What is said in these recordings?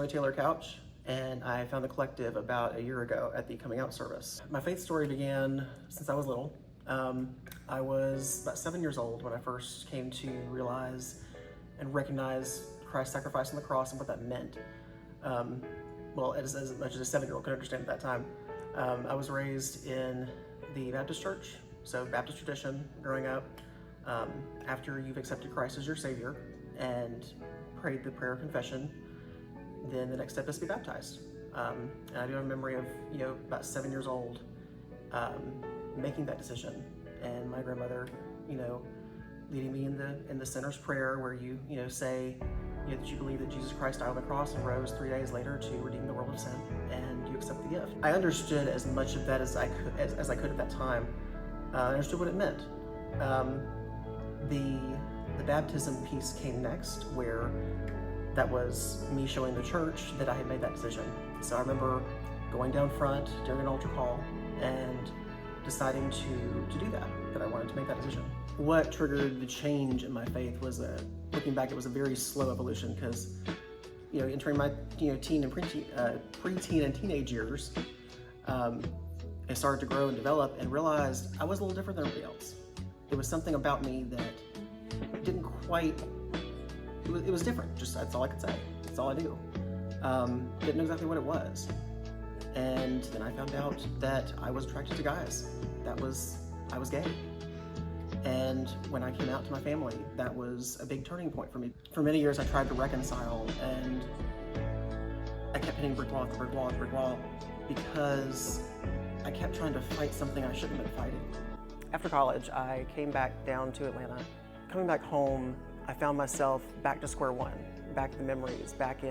Taylor Couch, and I found the collective about a year ago at the coming out service. My faith story began since I was little. I was about 7 years old when I first came to realize and recognize Christ's sacrifice on the cross and what that meant. Well, as much as a 7-year-old could understand at that time. I was raised in the Baptist church, so Baptist tradition growing up. After you've accepted Christ as your Savior and prayed the prayer of confession, then the next step is to be baptized. And I do have a memory of, about 7 years old, making that decision, and my grandmother, leading me in the sinner's prayer, where you say, that you believe that Jesus Christ died on the cross and rose 3 days later to redeem the world of sin, and you accept the gift. I understood as much of that as I could at that time. I understood what it meant. The baptism piece came next, where that was me showing the church that I had made that decision. So I remember going down front during an altar call and deciding to do that I wanted to make that decision. What triggered the change in my faith was, looking back, it was a very slow evolution, because, entering my teen and preteen and teenage years, I started to grow and develop and realized I was a little different than everybody else. There was something about me that didn't quite, it was different. Just, that's all I could say. That's all I do. Didn't know exactly what it was. And then I found out that I was attracted to guys. I was gay. And when I came out to my family, that was a big turning point for me. For many years, I tried to reconcile, and I kept hitting brick wall after brick wall after brick wall, because I kept trying to fight something I shouldn't have been fighting. After college, I came back down to Atlanta. Coming back home, I found myself back to square one, back to the memories, back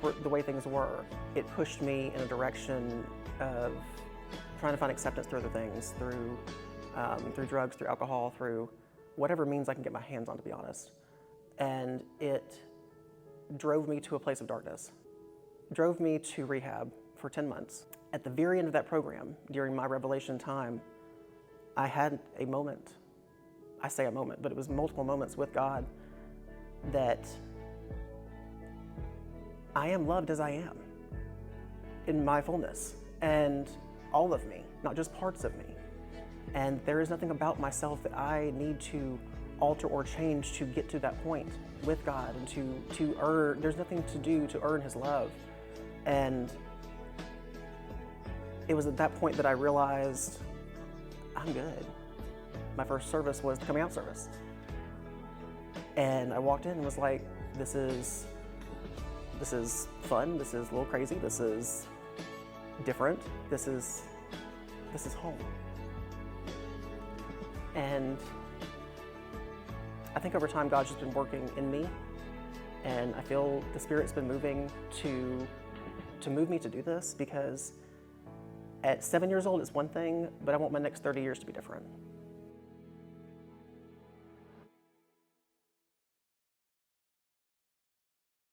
where the way things were. It pushed me in a direction of trying to find acceptance through other things, through drugs, through alcohol, through whatever means I can get my hands on, to be honest. And it drove me to a place of darkness. Drove me to rehab for 10 months. At the very end of that program, during my revelation time, I had a moment. I say a moment, but it was multiple moments with God, that I am loved as I am, in my fullness, and all of me, not just parts of me. And there is nothing about myself that I need to alter or change to get to that point with God, and to earn, there's nothing to do to earn His love. And it was at that point that I realized I'm good. My first service was the coming out service. And I walked in and was like, this is fun, this is a little crazy, this is different, this is home. And I think over time, God's just been working in me, and I feel the Spirit's been moving to move me to do this, because at 7 years old, it's one thing, but I want my next 30 years to be different.